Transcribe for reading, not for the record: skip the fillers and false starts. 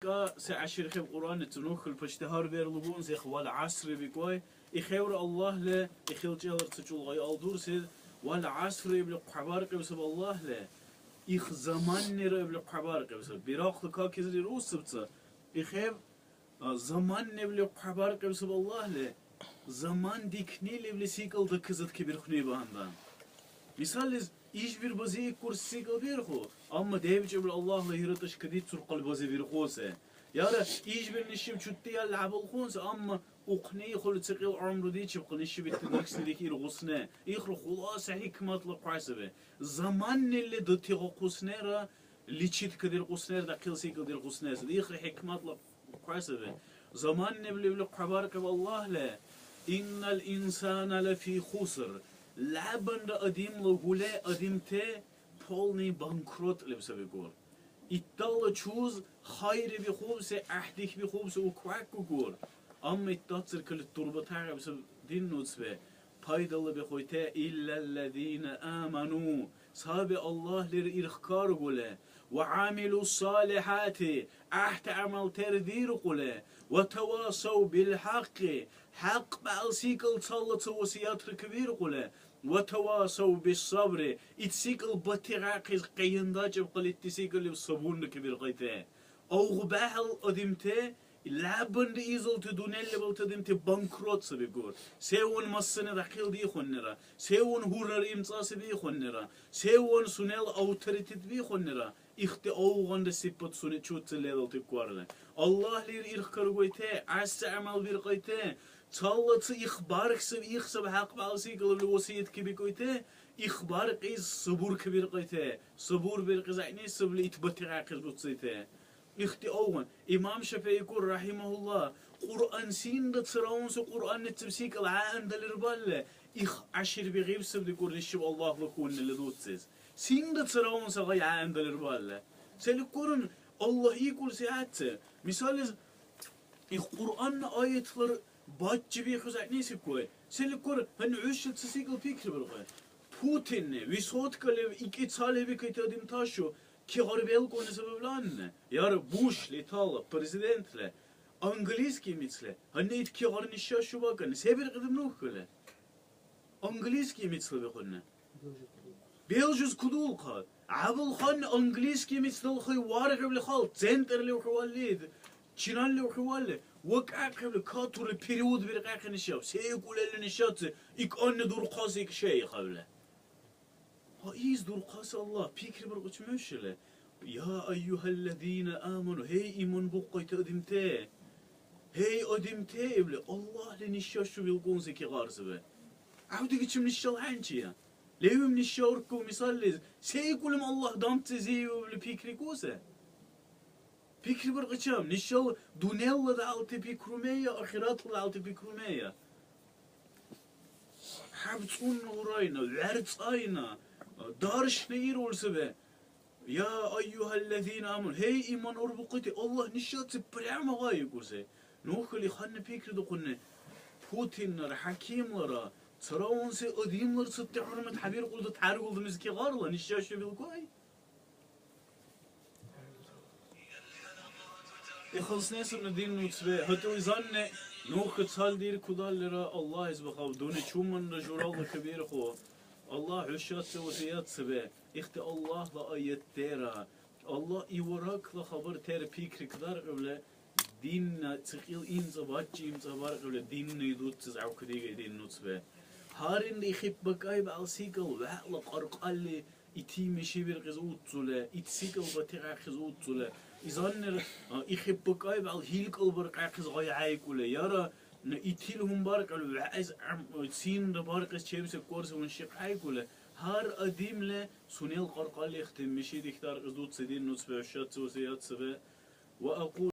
كا سعشر خيب قرآن تنوخ البشتهار بيرلبون زيخ والعصر بيكوي يخير الله له يخيل جالر تجول غي الدور سيد والعصر يبلغ حبارك بسب الله له يخ زمان نير يبلغ حبارك بسب براق لكا كزري روس سبت يخيب زمان نبلغ حبارك بسب الله له zaman dikniyle bile sikıldı kızıt kibir khuni bahandan. Misal iş bir bazı kurs sikıl bir ho. Ama devçe bir Allah'la hiratış kadit sur qalbazı bir khose. Yara iş bir nişim çutti ya labul khonse ama uqni khul tsikil umru di çıbqın işi bitti naksindeki irgusne. İkhru khulasa hikmatlı qasabe. Zaman nille dıti qusnera liçit kadir qusner da qil sikıl dir qusnes. İkhru hikmatlı qasabe. Zaman ne bile haber ki Allah le innal insana lefi khusr. لعبن أديم لهولا أديمته بولني بانكروت لبسه بيقول إتطلع تشوز خير بخوبسه أحدك بخوبسه وكواك بيقول أما إتتصل كل التربة تاعه بس دين نوتسبه بايدل بخويته إلا الذين آمنوا صاب الله للإرخكار قوله وعاملوا الصالحات أحت عمل تردير قوله وتواصوا بالحق حق بعصيكل صلت وسيات كبير قوله وتواصوا بالصبر اتسيكل بطراقز قينداج بقل اتسيكل بصبون كبير قيته او غباحل ادمته لابن ايزل تدونيل بلتدمته بانكروت سبيقول سيون مصنه دخيل دي خنرا سيون هورر امتصاص بي خنرا سيون سونيل اوتوريتيت بي خنرا اخت اوغند سيبت سوني چوت ليدل تقوارله الله لير ارخكر قيته عس عمل بير قيته تالت إخبارك سب إخسب حق بعضي قلب الوصية كبير قيته إخبار قيز صبور كبير قيته صبور بالقيز عيني سب ليتبتع قيز بتصيته إختي أول إمام شافعي يقول رحمه الله قرآن سين ده تراون سو قرآن التمسيك العام ده الربال إخ عشر بغيب سب يقول الشب الله لكون اللي دوتسيز سين ده تراون سو غي عام ده الربال سيقولون الله يقول ساعته مثال القرآن آياتlar Batçı bir kızak neyse koy. Seni kor hani üçlü tsikl fikri bırgı. Putin'le Visot kalev iki talebi kaytadım taşu ki harbel konu sebeplanne. Yar Bush letalı prezidentle Angliski mitle. Hani itki harnişa şu bakın. Seber kıdım nuh kale. Angliski mitle be konu. Belcüz kudul kal. Abul Khan Angliski mitle khoy warq bil khal. Zenterli khwalid. Çinanli khwalid. وقع قبل كاتور البريود برقاق نشاط سيقول لنا نشاط إك أن دور قاسك شيء قبله ها إيز دور قاس الله بيكر برقش مشله يا أيها الذين آمنوا هي إيمان بقى تقدمته هي أدمته بله الله لنشاط شو بيلقون زكي غارزبه عودك كم نشاط عنشيا ليه من الشاوركم مثال سيقول لهم الله دامت زي بله بيكر كوسه Fikri bırakacağım. Nişal dunella da altı pikrumeya, ahiratla da altı pikrumeya. Habtun orayna, verts ayna, darş nehir olsa be. Ya eyyühellezine amun. Hey iman orbukati. Allah nişatı prema gayı kuse. Nuhli khanne fikri dokunne. Putinler, hakimlara, sıravansı adimler sıttı hürmet habir kuldu, tarih kuldu mizki garla. Nişaşı bilgay. İkhlas nesir nedin nutbe. Hatta izanne nuhk tsal dir kudallera Allah izbaqav dune çumman da jurallah kabir xo. Allah hüşşat seviyat sebe. İhte Allah la ayet tera. Allah iwarak la haber ter fikri kadar öyle din tsiqil inza batçı imza var öyle din nidut tzau kdige din nutbe. Harin de khib bakay ba alsikal ve la qarqalli iti meşi bir qizut zule itsikal batiqa qizut zule. İzanner İhibbuk ay bal hilik albark akız gay aykule yara ne itilhum bark al vaiz sin de bark çemse korse un şık aykule har adimle sunil qarqal ihtim meşi diktar qizut sedin nusbe şat sosiyat sebe ve aqul